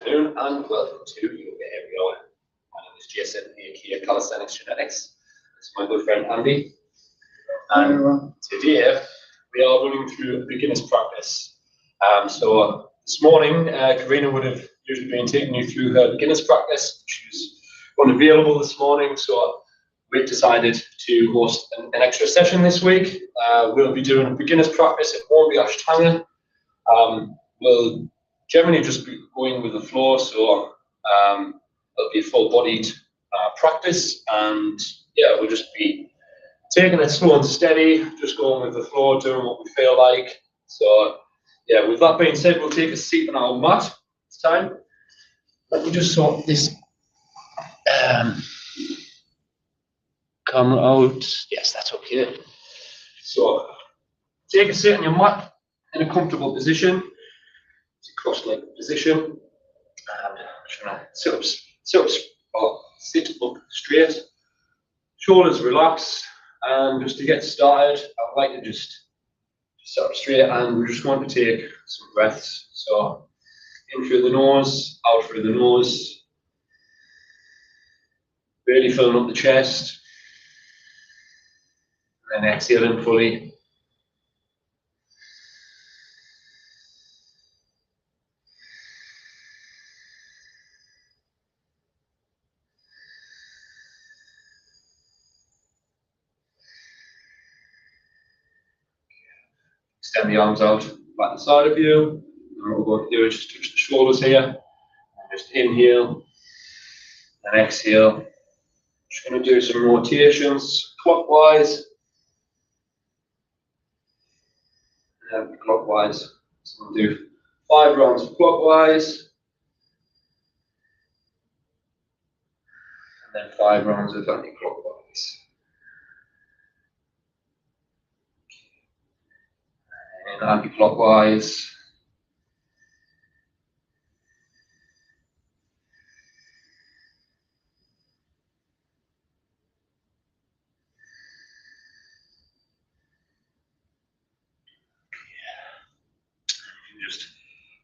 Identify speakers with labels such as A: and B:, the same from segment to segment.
A: Afternoon and welcome to Yoga Every Hour. My name is Jason, aka Calisthenics Genetics. This is my good friend Andy. And today we are running through a beginner's practice. So this morning, Kerrina would have usually been taking you through her beginner's practice. She's unavailable this morning, so we've decided to host an extra session this week. We'll be doing a beginner's practice. It won't be ashtanga. We'll generally just be going with the flow, so it'll be a full-bodied practice, and yeah, we'll just be taking it slow and steady, just going with the flow, doing what we feel like. So yeah, with that being said, we'll take a seat on our mat this time. Let me just sort this camera out. Yes, that's okay. So take a seat on your mat in a comfortable position. It's a cross-legged position, and trying to sit up straight, shoulders relaxed, and just to get started, I'd like to just sit up straight, and we just want to take some breaths. So in through the nose, out through the nose, really filling up the chest, and then exhaling fully. Extend the arms out by the side of you. And what we're going to do is just touch the shoulders here, and just inhale and exhale. Just going to do some rotations clockwise and clockwise. So we'll do 5 rounds clockwise, and then 5 rounds of anti-clockwise. And anti-clockwise. Just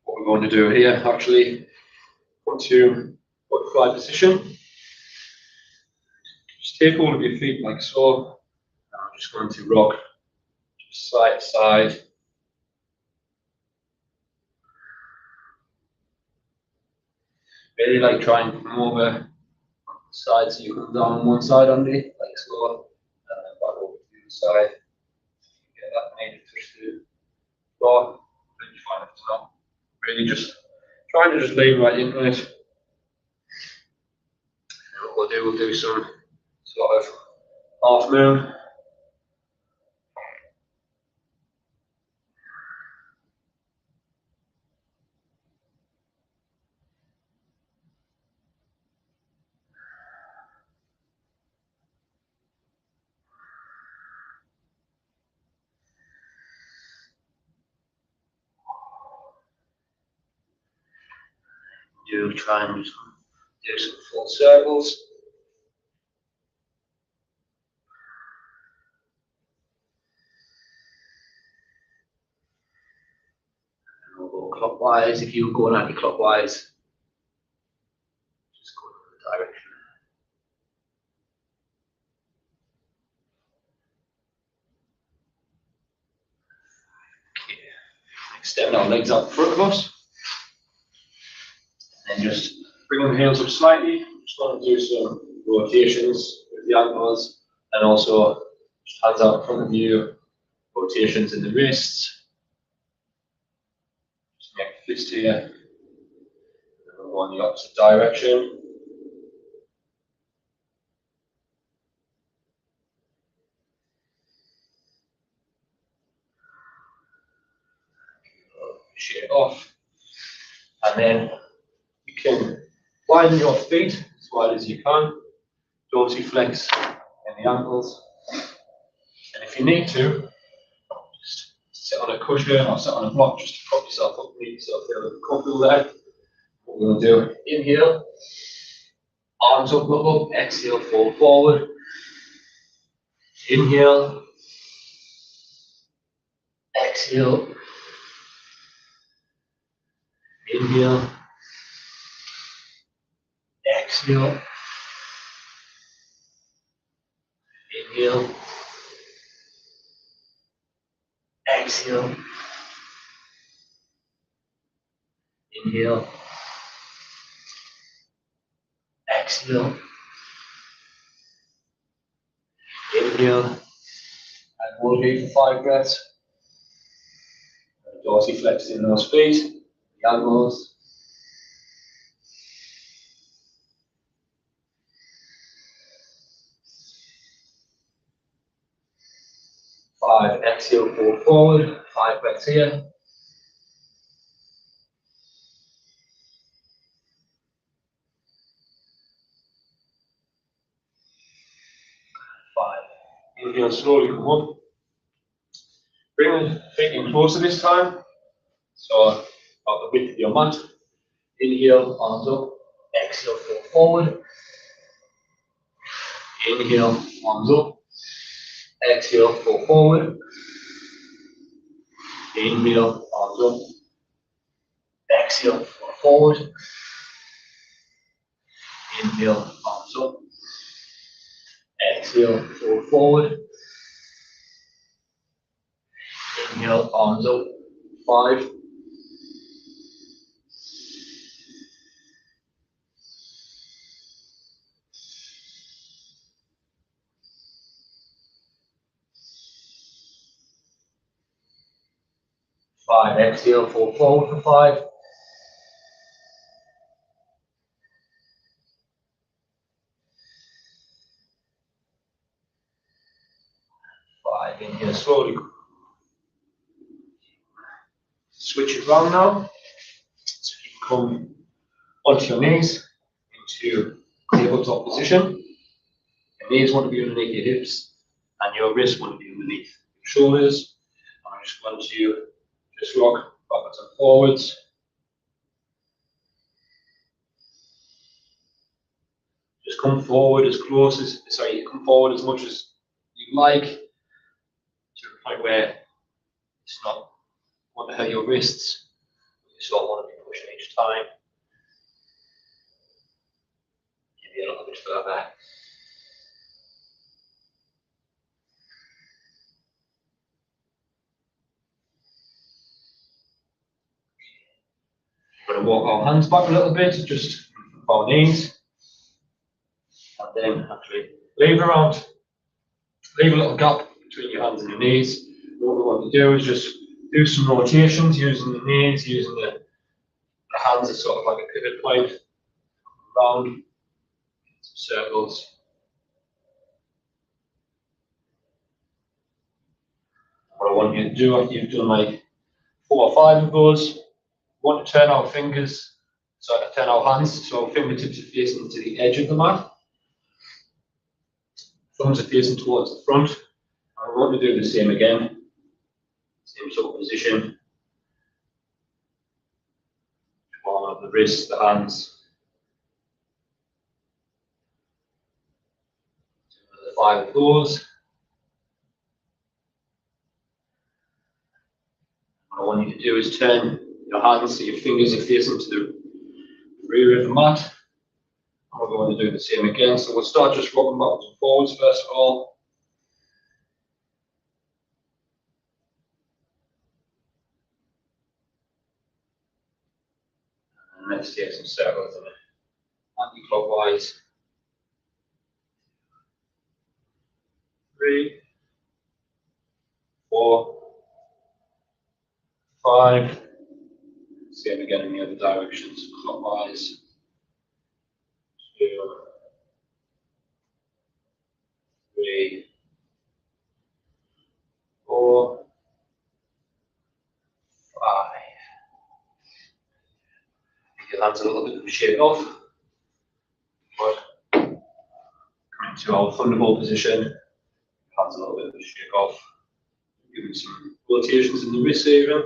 A: what we're going to do here, actually, come to butterfly position. Just take hold of your feet like so. I'm just going to rock just side to side. Really like trying to come over on the side so you come down on one side only, like so, and then back over to the other side. Get that native touch to the floor. Really fine if it's not. Really just trying to just lean right into it. And what we'll do some sort of half moon. Do try and do some full circles. And we'll go clockwise. If you're going anti-clockwise, just go in the direction. Okay. Extend our legs out in front of us. And then just bring the heels up slightly. Just want to do some rotations with the ankles, and also just hands out in front of you, rotations in the wrists. Just make a fist here, and we'll go in the opposite direction. Shake off, and then you can widen your feet as wide as you can. Dorsiflex in the ankles, and if you need to, just sit on a cushion or sit on a block just to prop yourself up, make yourself feel a little comfortable there. What we're going to do: inhale, arms up, look up, exhale, fall forward. Inhale, exhale, inhale, exhale, inhale, exhale, inhale, exhale, inhale, and hold here for 5 breaths. Dorsiflexing those feet, the ankles. 5, exhale, fold forward, 5 breaths here. 5, inhale, slowly come up. Bring the feet in closer this time, so about the width of your mat. Inhale, arms up, exhale, fold forward. Inhale, arms up, exhale, fold forward. Inhale, arms up, exhale, fold forward. Inhale, arms up, exhale, fold forward. Inhale, arms up, 5. 5, exhale, fold forward for 5. 5, inhale, slowly. Switch it around now. So you can come onto your knees into tabletop position. Your knees want to be underneath your hips and your wrists want to be underneath your shoulders. And I just want to just rock backwards and forwards. Just come forward as close as, come forward as much as you like to the point where it's not want to hurt your wrists. You just don't want to be pushing each time. Maybe a little bit further. We're going to walk our hands back a little bit, just our knees. And then actually leave a little gap between your hands and your knees. What we want to do is just do some rotations using the knees, using the hands as sort of like a pivot point. Round, some circles. What I want you to do after you've done like 4 or 5 of those, we want to turn our fingers, turn our hands so our fingertips are facing to the edge of the mat. Thumbs are facing towards the front. And we want to do the same again. Same sort of position. Warm up the wrists, the hands. 5 of those. What I want you to do is turn your hands so your fingers are facing to the rear of the mat. And we're going to do the same again. So we'll start just rocking backwards and forwards first of all. And let's take some circles in it. Anti-clockwise. 3, 4, 5. Same again in the other directions, clockwise. 2, 3, 4, 5. Your hands a little bit of a shake off. But coming to our thunderbolt position, hands a little bit of a shake off. Giving some rotations in the wrist area.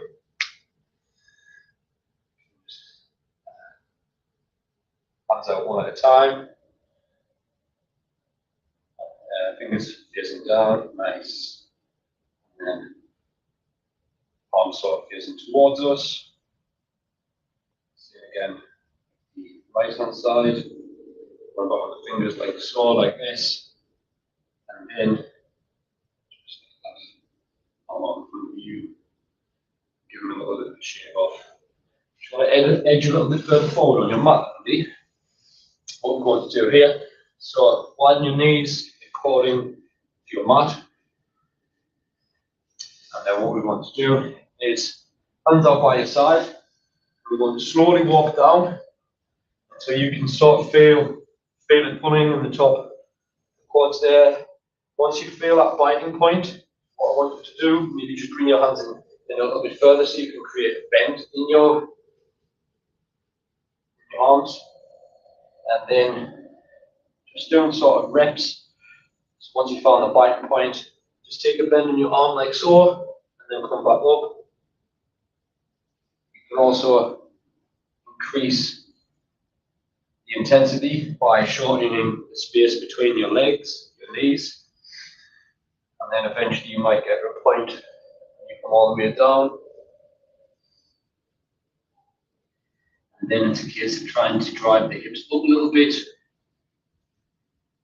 A: Hands out one at a time. Fingers facing down, nice. And then palms sort of facing towards us. Same again, the right hand side. I've got the fingers like so, like this, and then just like that. Along from you, give them a little bit of a shave off. If you want to edge a little bit further forward on your mat, Andy, what we're going to do here, so widen your knees according to your mat, and then what we want to do is hands out by your side. We're going to slowly walk down so you can sort of feel it pulling in the top of the quads there. Once you feel that biting point, what I want you to do, maybe just bring your hands in a little bit further so you can create a bend in your arms, and then just doing sort of reps. So once you found the biting point, just take a bend in your arm like so, and then come back up. You can also increase the intensity by shortening the space between your legs, your knees, and then eventually you might get to a point where you come all the way down. And then it's a case of trying to drive the hips up a little bit,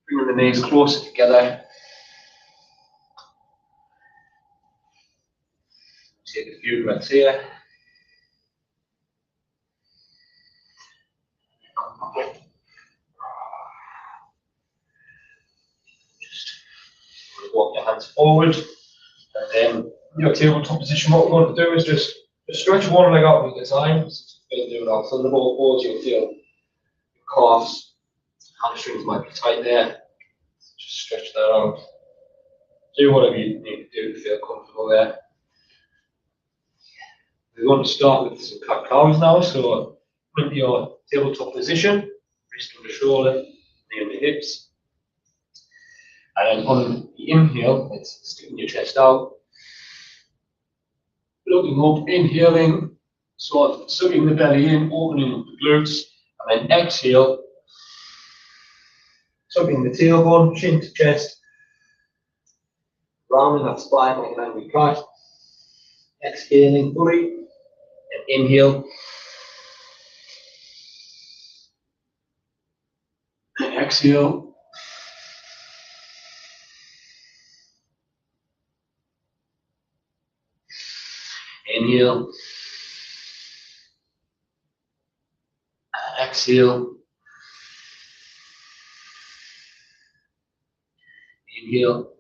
A: bringing the knees closer together. Take a few breaths here. Just walk your hands forward, and then your tabletop position. What we're going to do is just stretch one leg out at a time. So you'll do it out. So the ball pose, you'll feel your calves, hamstrings might be tight there. Just stretch that out. Do whatever you need to do to feel comfortable there. We're going to start with some cat cows now. So into your tabletop position, wrist on the shoulder, knee on the hips. And then on the inhale, it's sticking your chest out. Looking up, inhaling, sort of sucking the belly in, opening up the glutes, and then exhale, tucking the tailbone, chin to chest, rounding that spine like an angry cat. Exhaling fully, and inhale, and exhale. Inhale, exhale, inhale,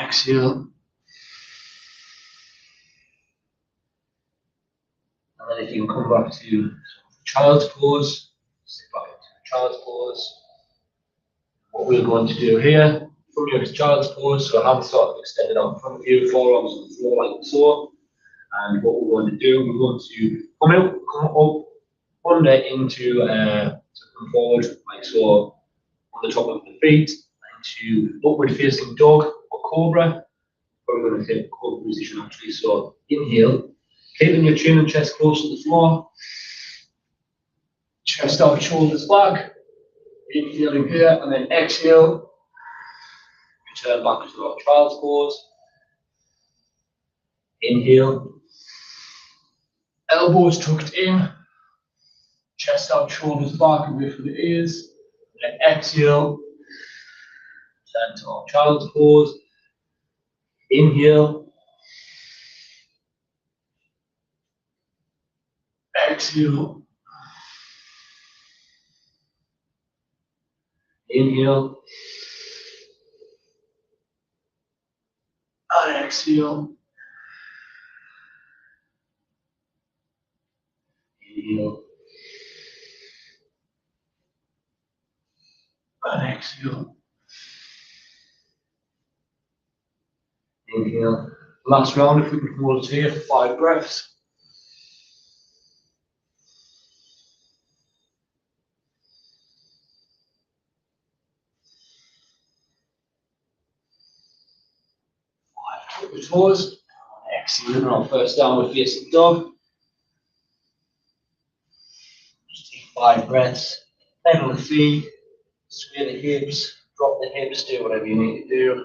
A: exhale. And then if you can come back to child's pose, sit back into child's pose. What we're going to do here, from your child's pose, so hands sort of extended out in front of you, forearms on the floor like so. And what we're going to do, we're going to come up under into come forward like so on the top of the feet into upward facing dog or cobra. We're going to take cobra position actually. So inhale, keeping your chin and chest close to the floor. Chest out, shoulders back. Inhaling here, and then exhale. Return back to our child's pose. Inhale. Elbows tucked in. Chest out, shoulders back, away from the ears. And then exhale. Return to our child's pose. Inhale. Exhale. Inhale. And exhale. Inhale. And exhale. Inhale. Last round, if we can hold it here for 5 breaths. Tuck the toes. Exhale, our first downward facing dog. Just take 5 breaths. Pedal the feet, sway the hips, drop the hips, do whatever you need to do.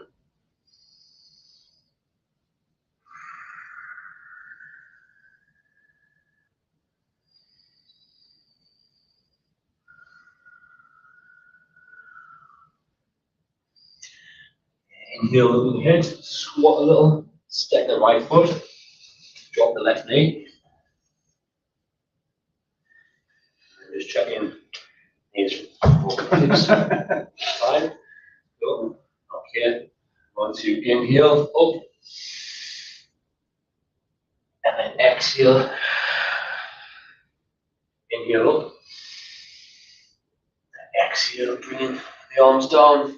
A: Inhale, looking ahead, squat a little, step the right foot, drop the left knee. And just check in. Knees, fine. Go. Okay. Want to inhale, up. And then exhale. Inhale up. And exhale, bringing the arms down.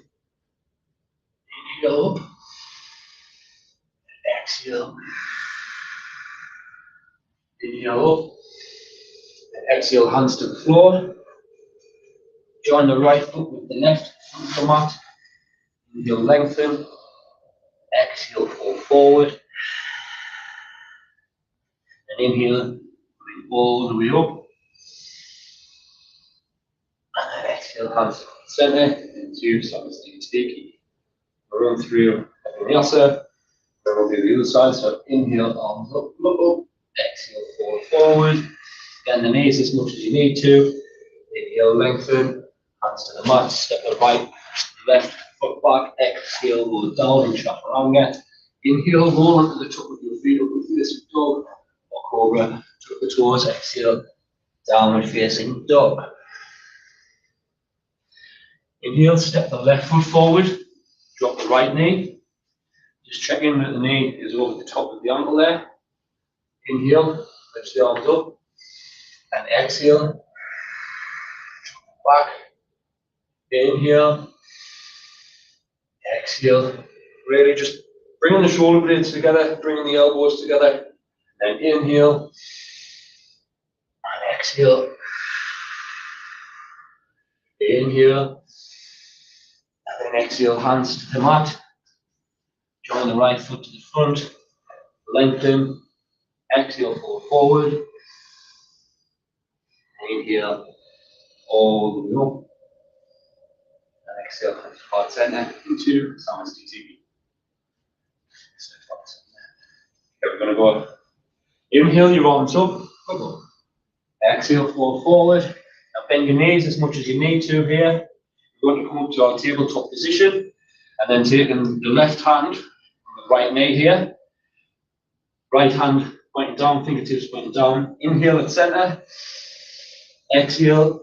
A: Inhale up. And exhale. Inhale up. And exhale, hands to the floor. Join the right foot with the left onto the mat. Inhale, lengthen. Exhale, fall forward. And inhale, bring all the way up. And then exhale, hands to the center into Samasthiti. Run through Vinyasa. Then we'll do the other side. So inhale, arms up, look up. Exhale, fall forward. Bend the knees as much as you need to. Inhale, lengthen. Hands to the mat. Step the right, left foot back. Exhale, go down in chaturanga. Inhale, roll onto the top of your feet, upward facing dog or cobra. Tuck the toes. Exhale, downward facing dog. Inhale, step the left foot forward. Drop the right knee. Just checking that the knee is over the top of the ankle there. Inhale, lift the arms up. And exhale, back. Inhale, exhale. Really just bringing the shoulder blades together, bringing the elbows together. And inhale, and exhale. Inhale, and then exhale, hands to the mat. Join the right foot to the front. Lengthen. Exhale, fall forward. Inhale, all the way up. And exhale, heart center into Samasthiti. Okay, we're going to go. Inhale, your arms up. Exhale, fall forward. Now bend your knees as much as you need to here. We're going to come up to our tabletop position. And then taking the left hand on the right knee here. Right hand pointing down, fingertips pointing down. Inhale at center. Exhale.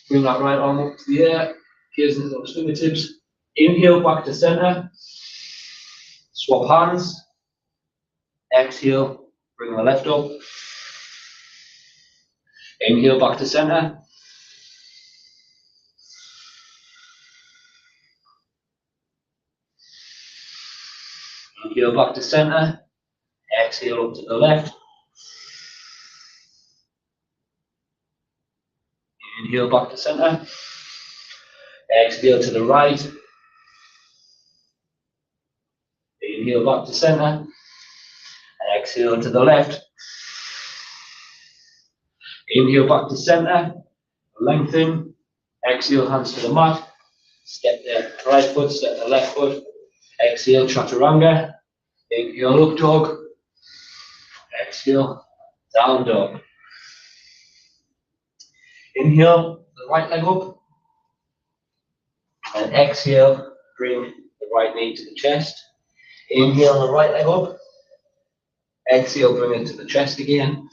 A: Bring that right arm up to the air. Gaze into those fingertips. Inhale back to center. Swap hands. Exhale. Bring the left up. Inhale back to center. Inhale back to center. Exhale up to the left. Inhale back to center. Exhale to the right. Inhale back to center. Exhale to the left. Inhale back to center. Lengthen. Exhale, hands to the mat. Step the right foot, step the left foot. Exhale, chaturanga. Inhale, up dog. Exhale, down dog. Inhale, the right leg up. And exhale, bring the right knee to the chest. Inhale, the right leg up. Exhale, bring it to the chest again.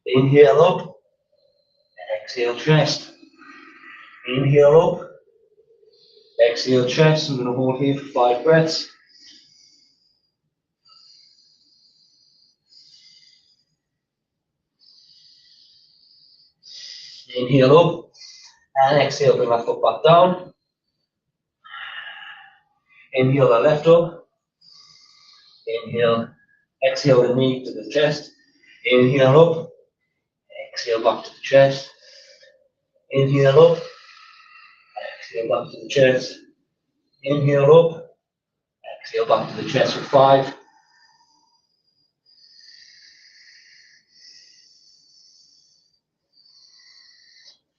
A: Inhale up. And exhale, chest. Inhale up. Exhale, chest. I'm going to hold here for 5 breaths. Inhale up. And exhale, bring that foot back down. Inhale the left up. Inhale. Exhale the knee to the chest. Inhale up. Exhale back to the chest. Inhale up. Exhale back to the chest. Inhale up. Exhale back to the chest for 5.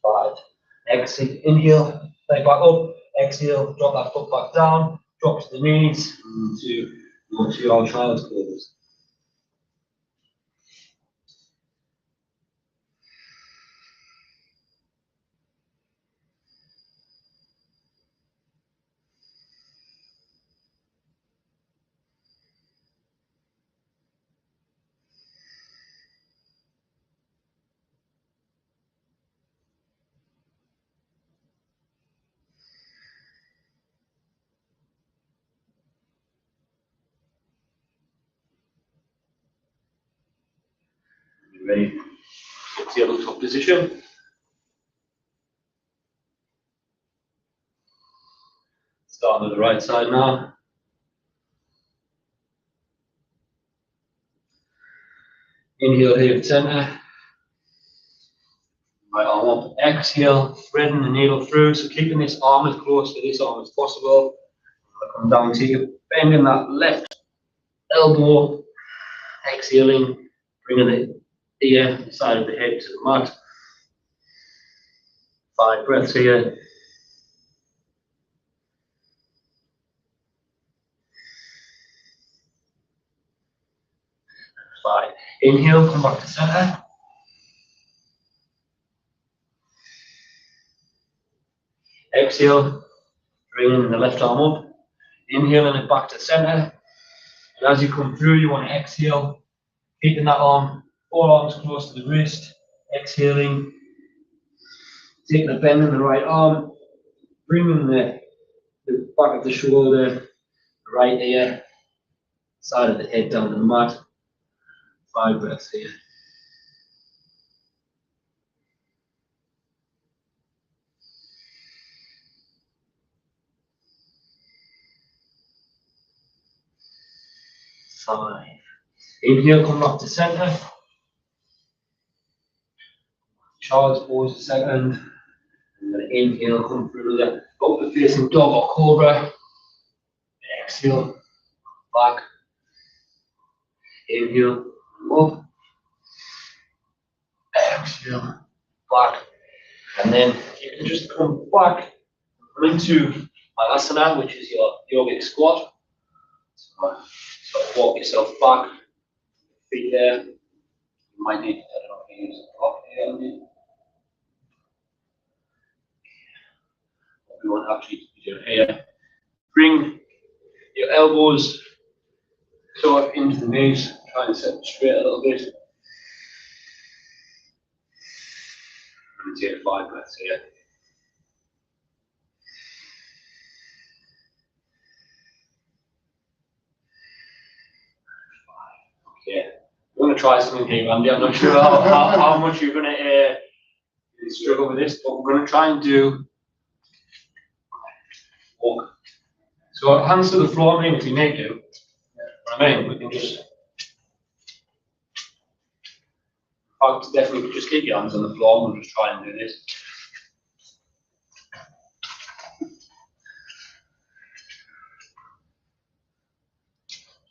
A: 5. Exhale. Inhale. Leg back up. Exhale. Drop that foot back down. Drop to the knees. Go to your child's pose. Ready? Tabletop position. Start with the right side now. Inhale here at center. Right arm up. Exhale, threading the needle through. So keeping this arm as close to this arm as possible. Come down to you, bending that left elbow. Exhaling, bringing the ear, the side of the head to the mat. 5 breaths here. 5. Inhale, come back to center. Exhale, bringing the left arm up. Inhaling it back to center. And as you come through, you want to exhale, keeping that arm, forearms close to the wrist. Exhaling, taking a bend in the right arm, bringing the back of the shoulder, the right ear, side of the head down to the mat. 5 breaths here. Five. Inhale, come back to center. Child's pose a second. And then inhale, come through the upward facing dog or cobra. Exhale, back. Inhale, up. Exhale, back. And then you can just come back, come into my asana, which is your yogic squat. So walk yourself back, feet there. You might need, I don't know if you use a block here. What we want actually to be doing here. Bring your elbows sort of into the knees, try and set them straight a little bit. And take 5 breaths here. Okay, we're going to try something here, Andy. I'm not sure how much you're going to struggle with this, but we're going to try and do walk. So hands to the floor, I mean, if you need to. I mean, we can just. Definitely just keep your hands on the floor and we'll just try and do this.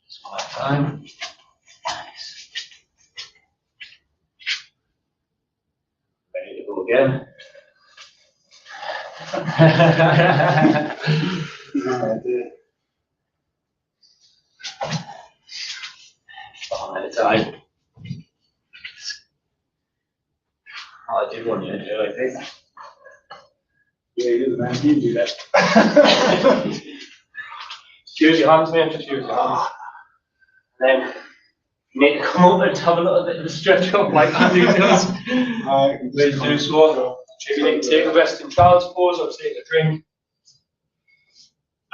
A: Just one time. Nice. Ready to go again. One at a time. Oh, I did one year too, I think. Yeah, you do that. You do that. Use your hands, mate. Just use your hands. And then you need to come up and have a little bit of a stretch up like Andy does. Please do so. If you need to take a rest in child's pose or take a drink,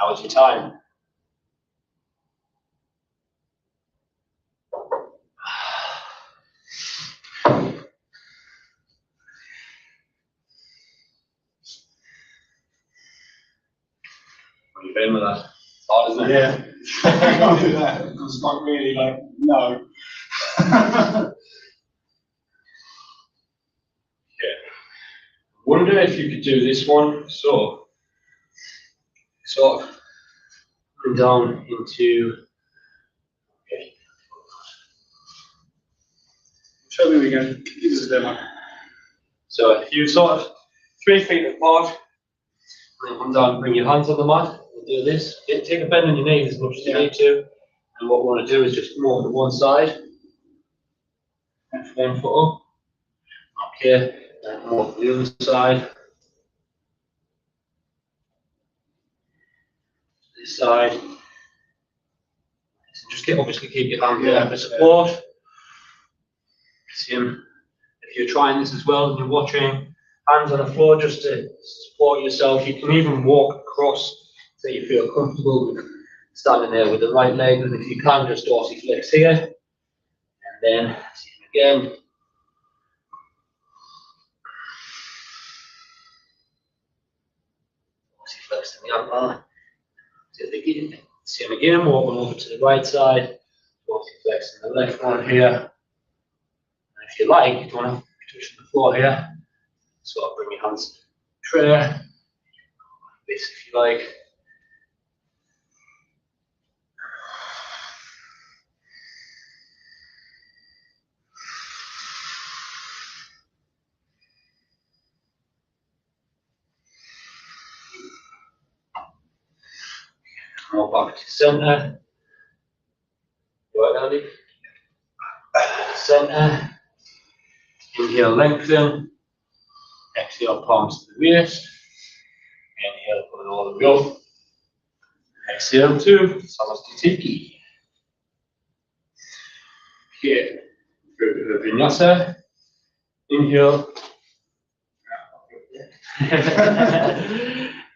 A: now's your time. What are you feeling with that? It's hard, isn't it?
B: Yeah. I can't do that. It's not really like, no.
A: Yeah. Wonder if you could do this one. So, sort of coming down into. Okay.
B: Show me we go. Give us a demo.
A: So if you sort of 3 feet apart, and then come down, bring your hands on the mat. We'll do this. Take a bend on your knees as much as you need to. And what we want to do is just come over to one side. Lift 1 foot up. Okay. And come over to the other side. This side. So just obviously keep your hand there for support. Same. If you're trying this as well and you're watching, hands on the floor just to support yourself. You can even walk across so you feel comfortable with standing there with the right leg, and if you can, just dorsiflex here. And then again, flexing the ankle. Same again, walking over to the right side, flexing the left one here. And if you like, you don't have to be touching the floor here. Sort of bring your hands to the tray, like this if you like. More back to centre. Right, Andy. Centre. Inhale, lengthen. Exhale, palms to the waist. Inhale, pull it all the way up. Exhale to Samasthiti. Okay, through Vinyasa. Inhale.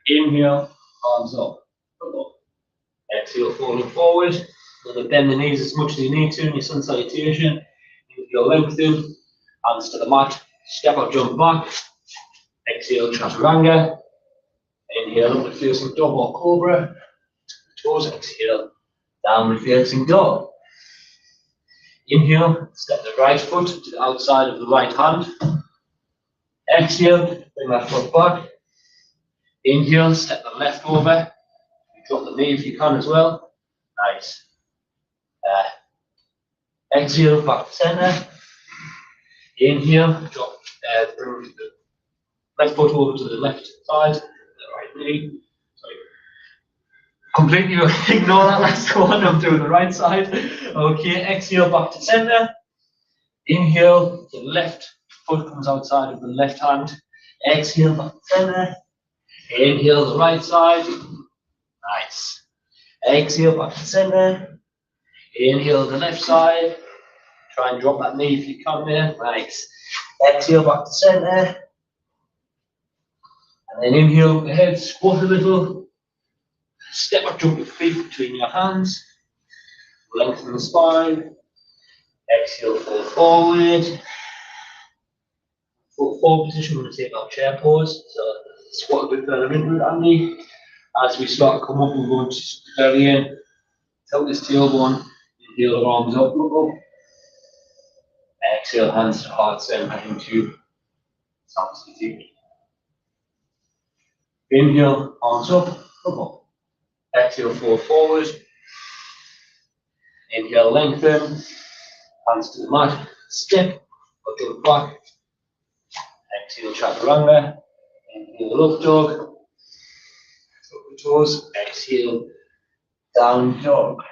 A: Inhale, arms up. Exhale, falling forward. Then bend the knees as much as you need to in your sun salutation. Inhale, lengthen. Hands to the mat. Step up, jump back. Exhale, chaturanga. Inhale, upward facing dog or cobra. Toes, exhale, downward facing dog. Inhale, step the right foot to the outside of the right hand. Exhale, bring that foot back. Inhale, step the left over. Drop the knee if you can as well. Nice. Exhale, back to centre. Inhale, drop, bring the left foot over to the left side, the right knee. Sorry. Completely ignore that last one, I'm doing the right side. Okay, exhale, back to centre. Inhale, the left foot comes outside of the left hand. Exhale, back to centre. Inhale, the right side. Nice. Exhale, back to centre. Inhale, the left side. Try and drop that knee if you can there. Nice. Exhale, back to centre. And then inhale, the head, squat a little. Step or jump your feet between your hands. Lengthen the spine. Exhale, fall forward. Forward position, we're going to take our chair pose. So squat a bit further into it, Andy. As we start to come up, we're going to belly in. Tilt this tailbone. Inhale, the arms up, look up. Exhale, hands to heart center into Samasthiti. Inhale, arms up, look up. Exhale, fall forward. Inhale, lengthen. Hands to the mat. Step or jump back. Exhale, chaturanga. Inhale, up dog. Tuck the toes. Exhale, down dog.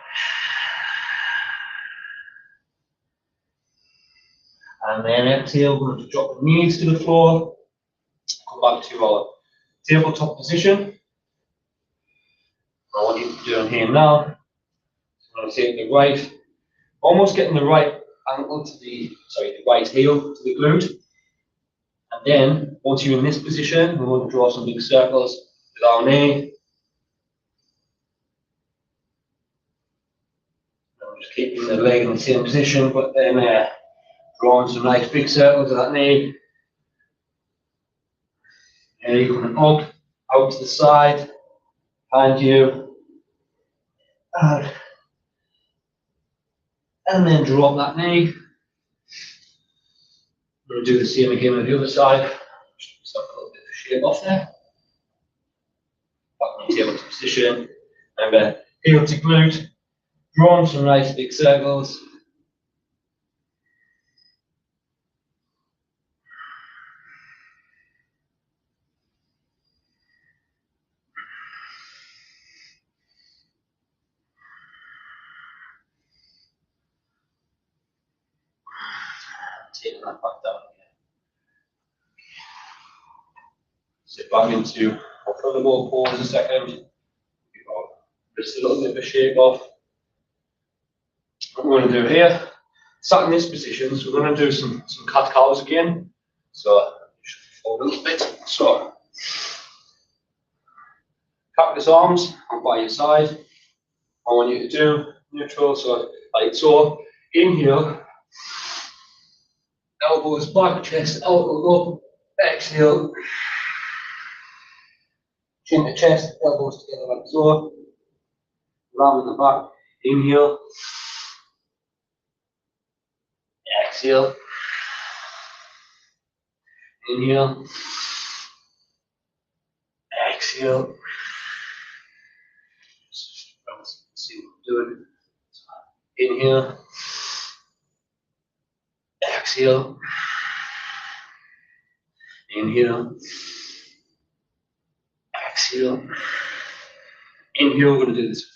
A: And then exhale, we're going to drop the knees to the floor. Come back to our tabletop position. I want you to do it here now. So I'm going to take the right, almost getting the right ankle to the right heel to the glute. And then, once you're in this position, we're going to draw some big circles with our knee. I'm just keeping the leg in the same position, but then drawing some nice big circles with that knee. And you're coming up, out to the side, behind you. And then drop that knee. We're going to do the same again on the other side. Just have a little bit of shape off there. Back on the table position. Remember, heel to glute. Drawing some nice big circles. Taking that back down again. Sit back into our thunderbolt pose a second. Just a little bit of a shake off. What we're going to do here, sat in this position, so we're going to do some cat cows again. So, fold a little bit. So, cactus arms on by your side. I want you to do neutral, so like so. Inhale, elbows back, chest, elbows up. Exhale, chin to chest, elbows together like so. Round in the back. Inhale. Exhale. Inhale. Exhale. See what I'm doing. Inhale. Exhale. Inhale. Exhale. Inhale. We're going to do this for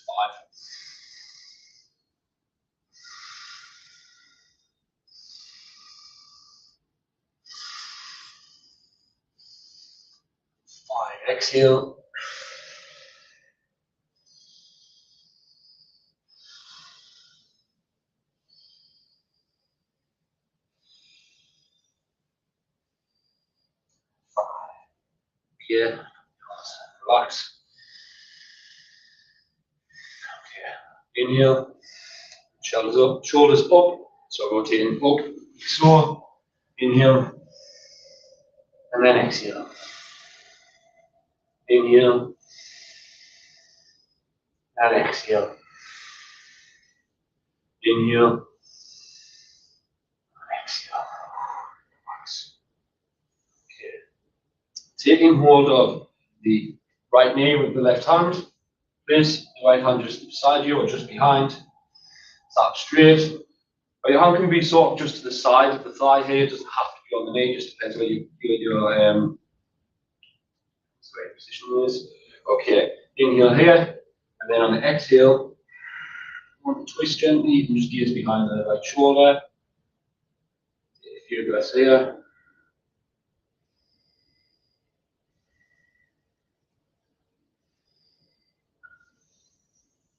A: 5. 5. Exhale. Okay. Relax. Okay. Inhale. Shoulders up. So rotating up. So inhale. And then exhale. Inhale. And exhale. Inhale. And exhale. Relax. Okay. Taking hold of the right knee with the left hand. Place the right hand just beside you or just behind. Sit up straight. But your hand can be sort of just to the side of the thigh here. It doesn't have to be on the knee. It just depends where you feel your position is. Okay. Inhale here, and then on the exhale, you want to twist gently. You can just gaze behind the right shoulder. Take a few breaths here.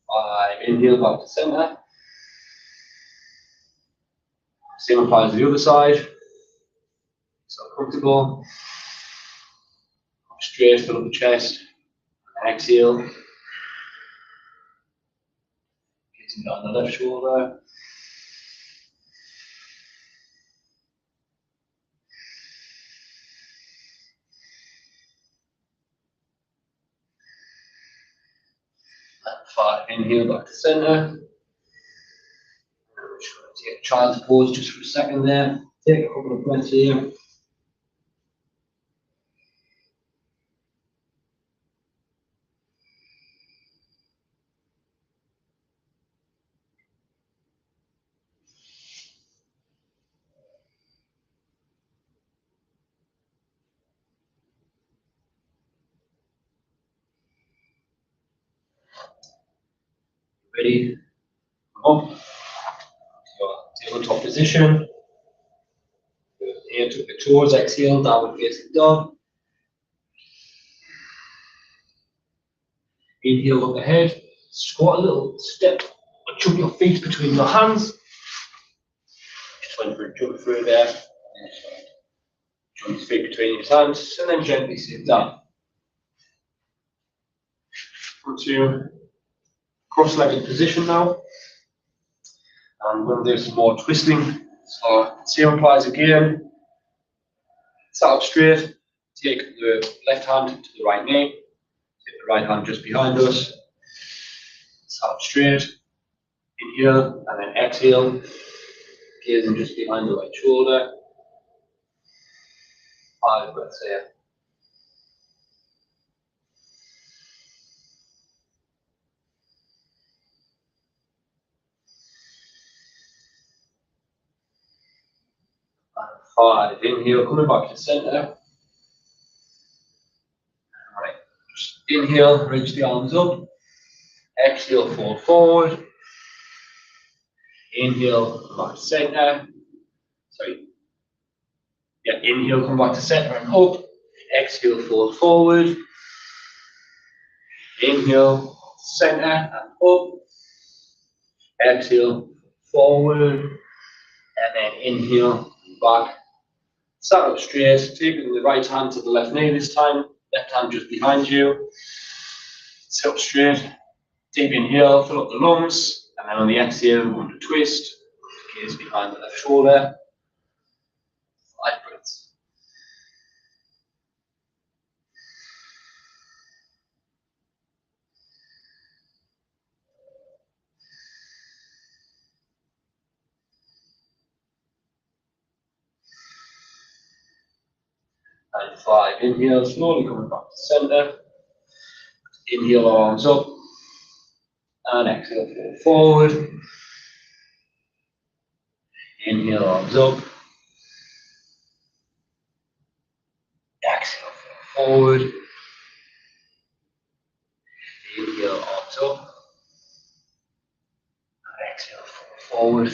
A: 5. Inhale back to center. Same applies to the other side. So comfortable. Straight, fill up the chest. And exhale. Getting down the left shoulder. And 5. Inhale back to center. Take child's pose just for a second there. Take a couple of breaths here. Ready? Come up. Your tabletop position. Here, took the toes, exhale, downward facing dog. Inhale, look ahead. Squat a little step. Jump your feet between your hands. Just went for a jump through there. Jump your feet between your hands, and then gently sit down. Come to cross-legged position now. And we're going to do some more twisting. So, same applies again. Sit up straight. Take the left hand to the right knee. Take the right hand just behind us. Sit up straight. Inhale and then exhale. Gazing just behind the right shoulder. 5 breaths here. And 5. Inhale, coming back to center. Right. Just inhale, reach the arms up. Exhale, fold forward. Inhale, come back to center. Sorry. Yeah, inhale, come back to center and up. Exhale, fold forward. Inhale, center and up. Exhale, forward. And then inhale, back. Sat up straight, taking the right hand to the left knee this time. Left hand just behind you. Sit up straight. Deep inhale, fill up the lungs. And then on the exhale, we want to twist. Gaze behind the left shoulder. 5 breaths. And 5. Inhale, slowly coming back to center. Inhale, arms up. And exhale, forward. Inhale, arms up. Exhale, forward. Inhale, arms up. And exhale, forward.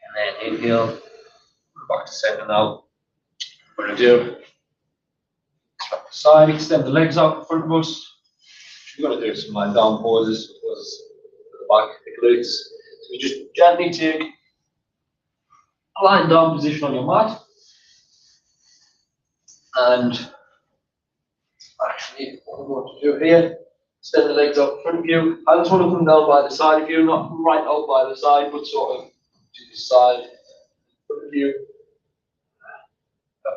A: And then inhale, back to center now. What we're going to do, strap the side, extend the legs out in front of us. We're going to do some lying down poses, the back, the glutes. So we just gently take a lying down position on your mat. And actually, what we want to do here, extend the legs out in front of you. I just want to come down by the side of you, not right out by the side, but sort of to the side in front of you.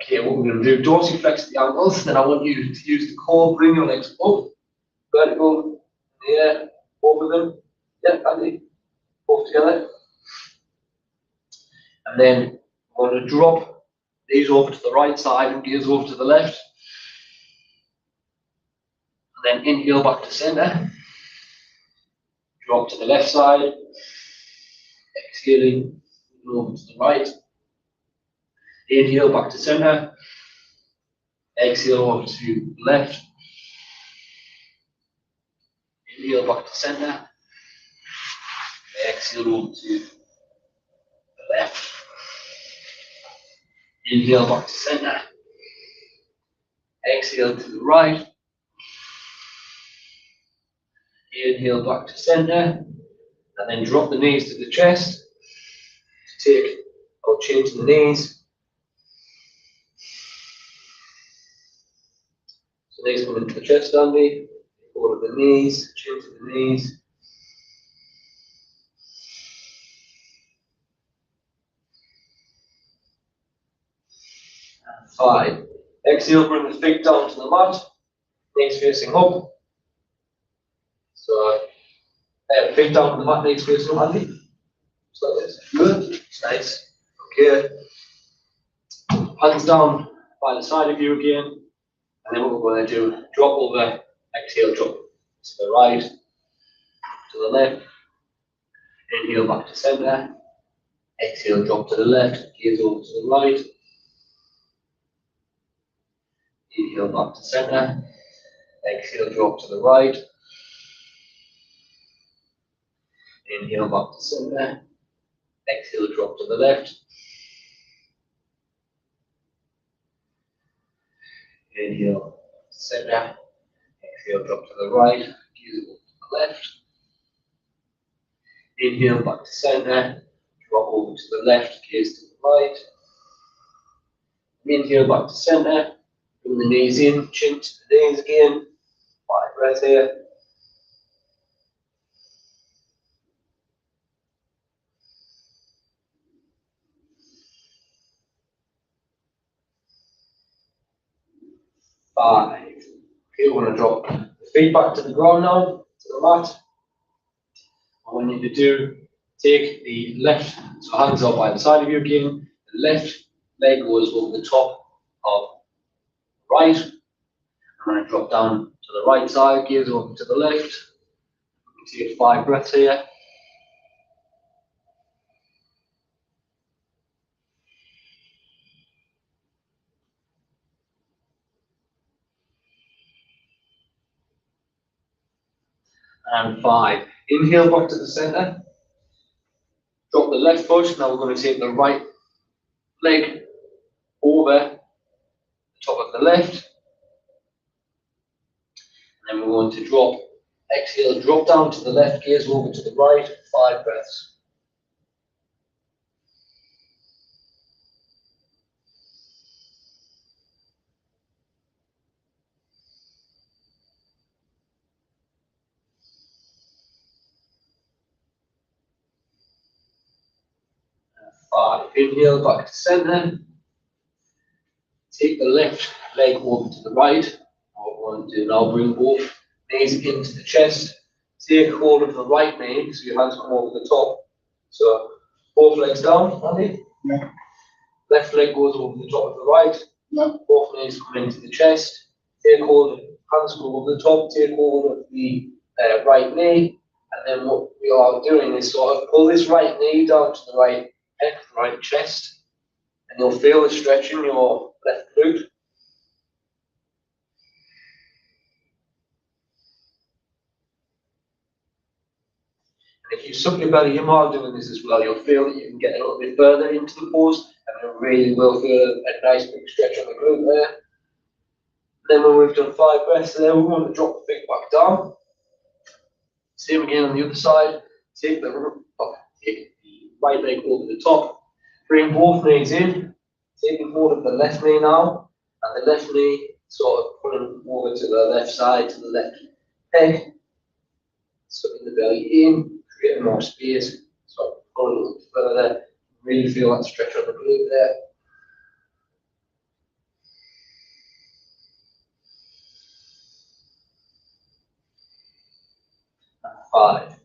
A: Okay, what we're going to do, dorsiflex the ankles, then I want you to use the core, bring your legs up, vertical, in the air, over them, yeah, Andy, both together. And then we're going to drop these over to the right side and gears over to the left. And then inhale back to center, drop to the left side, exhaling over to the right, inhale back to center, exhale over to the left, inhale back to center, exhale over to the left, inhale back to center, exhale to the right, inhale back to center, and then drop the knees to the chest, to take or change the knees. So knees come into the chest, Andy, over the knees, chin to the knees. And 5. Exhale, bring the feet down to the mat, knees facing up. So, feet down on the mat, knees facing up, Andy. Just like this. Good. Nice. Okay. Hands down by the side of you again. And then what we're going to do, drop over, exhale, drop to the right, to the left. Inhale back to center. Exhale, drop to the left, gaze over to the right. Inhale back to center. Exhale, drop to the right. Inhale back to center. Exhale, drop to the left. Inhale, center. Exhale, drop to the right. Gaze over to the left. Inhale back to center. Drop over to the left. Gaze to the right. Inhale back to center. Bring the knees in. Chin to the knees again. 5 breaths here. Five. Okay, we're going to drop the feet back to the ground now, to the mat. What we need to do, take the left, so hands up by the side of you again. The left leg goes over the top of the right. I'm going to drop down to the right side, gears over to the left. Take 5 breaths here. And 5. Inhale back to the center. Drop the left foot. Now we're going to take the right leg over the top of the left. And then we're going to drop, exhale, drop down to the left, gaze over to the right, 5 breaths. And 5. Inhale back to center. Take the left leg over to the right. What we're going to do now, bring both knees into the chest. Take hold of the right knee, so your hands come over the top. So both legs down, Andy.
B: Yeah.
A: Left leg goes over the top of the right.
B: Yeah.
A: Both legs come into the chest. Take hold, hands go over the top, take hold of the right knee. And then what we are doing is sort of pull this right knee down to the right neck, the right chest. And you'll feel the stretch in your left glute. And if you suck your belly in while doing this as well, you'll feel that you can get a little bit further into the pose, and you really will feel a nice big stretch on the glute there. Then when we've done 5 breaths there, we want to drop the feet back down. Same again on the other side. Take the right leg over the top. Bring both knees in. Taking hold of the left knee now, and the left knee sort of pulling over to the left side, to the left leg. Sucking the belly in, creating more space. So pulling a little bit further. Really feel that stretch on the glute there. And 5.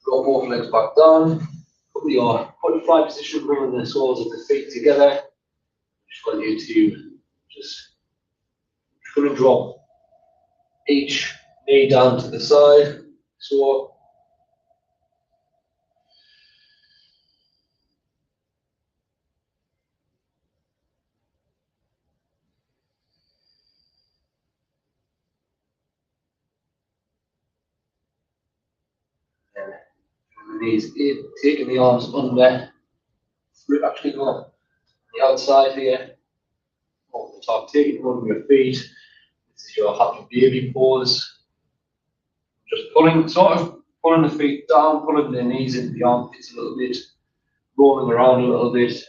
A: Draw both legs back down. Put your butterfly position, bringing the soles of the feet together. Just want you to just going to drop each knee down to the side. So and the knees in, taking the arms under. Actually go on the outside here. Over the top, taking one of your feet. This is your happy baby pose. Just pulling, sort of pulling the feet down, pulling the knees into the armpits a little bit, rolling around a little bit,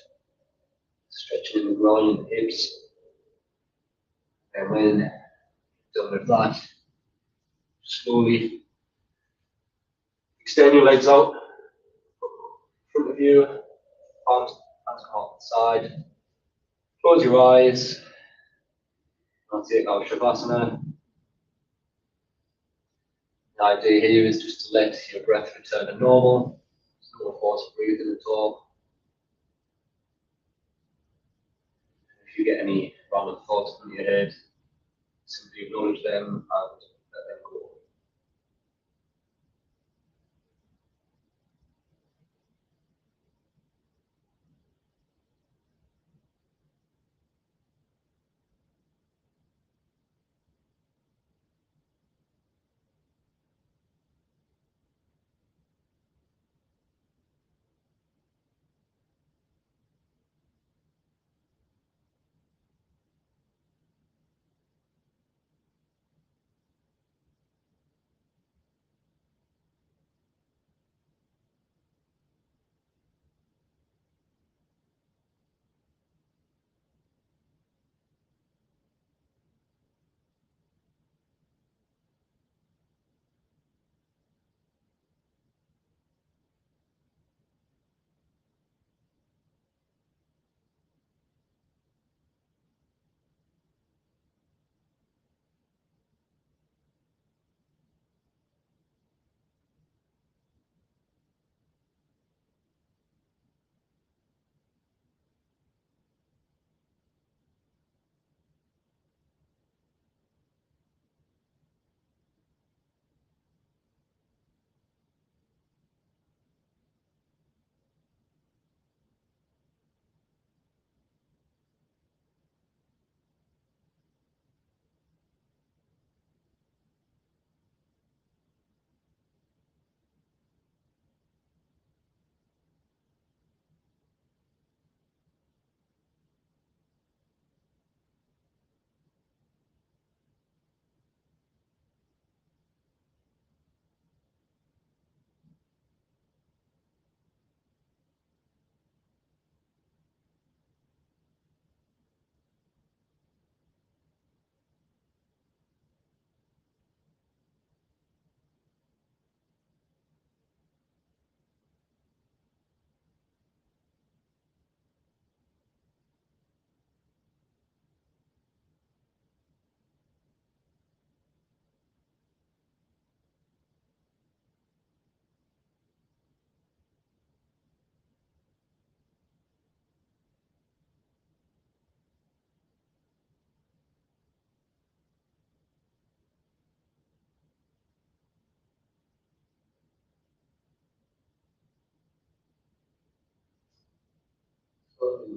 A: stretching the groin and the hips. And when done with that, slowly extend your legs out, front of you, hands come out the side. Close your eyes. I'll take our Shavasana. The idea here is just to let your breath return to normal. There's no forced breathing at all. If you get any random thoughts in your head, simply acknowledge them and let them go.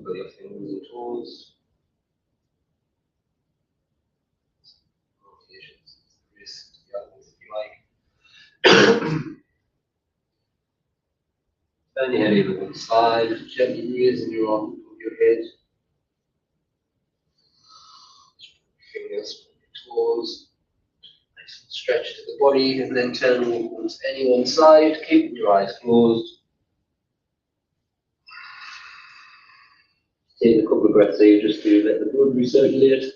A: Wiggle your fingers and toes. Rotations, wrist, the elbows if you like. Turn your head over to one side, gently raising your arm above your head. Fingers, toes. Nice and stretch to the body, and then turn towards any one side, keeping your eyes closed. Take a couple of breaths here just to let the blood recirculate.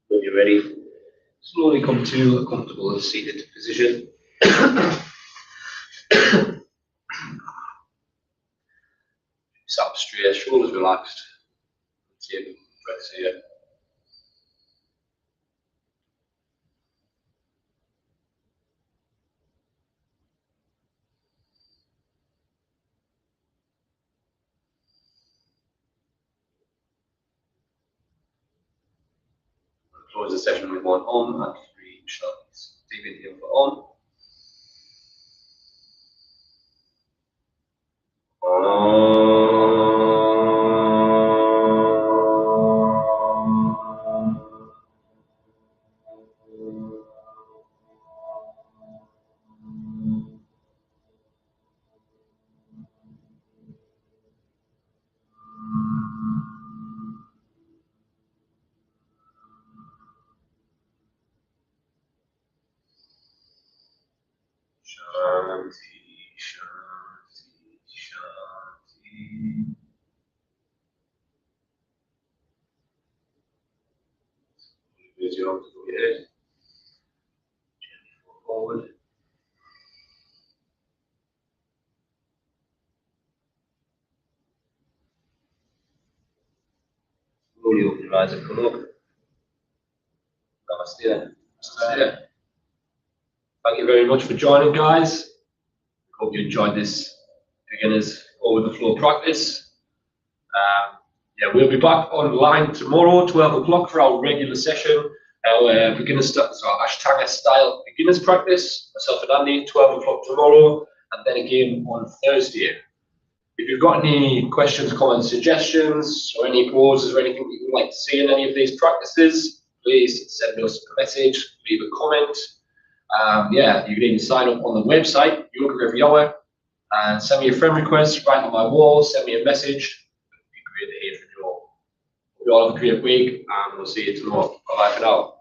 A: When you're ready, slowly come to a comfortable seated position. Sat up straight, shoulders relaxed. Take a couple of breaths here. Close the session with one on and 3 shots. Deep inhale for on. Shanti, Shanti, Shanti. Raise your arms above your head. Gently fall forward. Slowly open your eyes and come up. Namaste. Namaste. Thank you very much for joining, guys. Hope you enjoyed this beginners over the floor practice. Yeah, we'll be back online tomorrow, 12 o'clock, for our regular session. Our ashtanga style beginners practice. Myself and Andy, 12 o'clock tomorrow, and then again on Thursday. If you've got any questions, comments, suggestions, or any poses or anything that you would like to see in any of these practices, please send us a message, leave a comment. Yeah, you can even sign up on the website, YogaEveryHour, and send me a friend request right on my wall, send me a message. It would be great to hear from you all. Hope you all have a great week, and we'll see you tomorrow. Bye-bye for now.